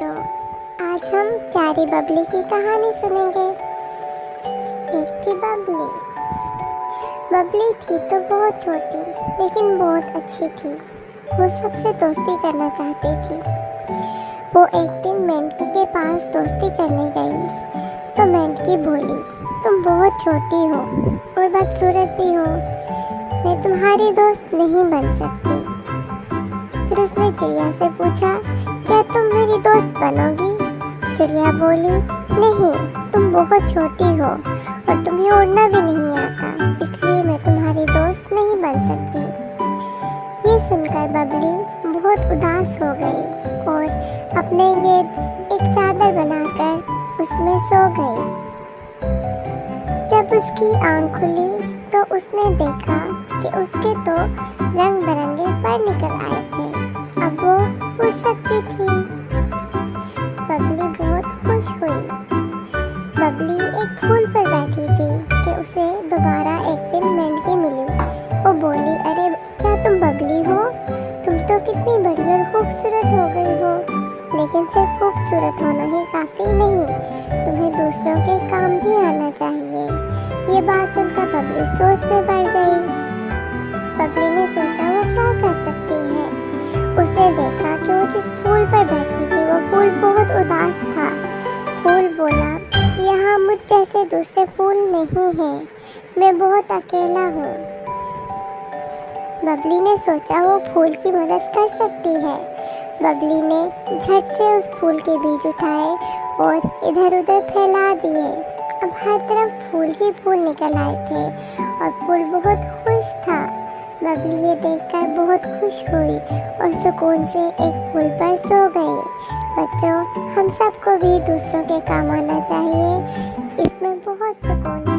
बच्चों, आज हम प्यारी बबली की कहानी सुनेंगे। एक थी बबली। बबली थी तो बहुत छोटी, लेकिन बहुत अच्छी थी। वो सबसे दोस्ती करना चाहती थी। वो एक दिन मेंढकी के पास दोस्ती करने गई तो मेंढकी बोली, तुम बहुत छोटी हो और बदसूरत भी हो, मैं तुम्हारी दोस्त नहीं बन सकती। फिर उसने चिड़िया से पूछा, क्या तुम मेरी दोस्त बनोगी? चिड़िया बोली, नहीं, तुम बहुत छोटी हो और तुम्हें उड़ना भी नहीं आता, इसलिए मैं तुम्हारी दोस्त नहीं बन सकती। ये सुनकर बबली बहुत उदास हो गई और अपने लिए एक चादर बनाकर उसमें सो गई। जब उसकी आँख खुली तो उसने देखा कि उसके तो रंग बिरंगे पर निकल आए थे। अब वो उड़ सकती थी। बबली बहुत खुश हुई। बबली एक फूल पर बैठी थी कि उसे दोबारा एक दिन मेंढकी मिली। वो बोली, अरे क्या तुम बबली हो? तुम तो कितनी बड़ी और खूबसूरत हो गई हो। लेकिन सिर्फ खूबसूरत होना ही काफ़ी नहीं, तुम्हें दूसरों के काम भी आना चाहिए। ये बात सुनकर बबली सोच में पड़ गई। बबली ने सोचा वो क्या कर सकती है। उसने देखा कि वो जिस फूल पर बैठी थी वो फूल बहुत उदास था। फूल बोला, यहाँ मुझ जैसे दूसरे फूल नहीं हैं, मैं बहुत अकेला हूँ। बबली ने सोचा वो फूल की मदद कर सकती है। बबली ने झट से उस फूल के बीज उठाए और इधर उधर फैला दिए। अब हर तरफ फूल ही फूल निकल आए थे और फूल बहुत खुश था। बबली ये देखकर बहुत खुश हुई और सुकून से एक फूल पर सो गई। बच्चों, हम सबको भी दूसरों के काम आना चाहिए, इसमें बहुत सुकून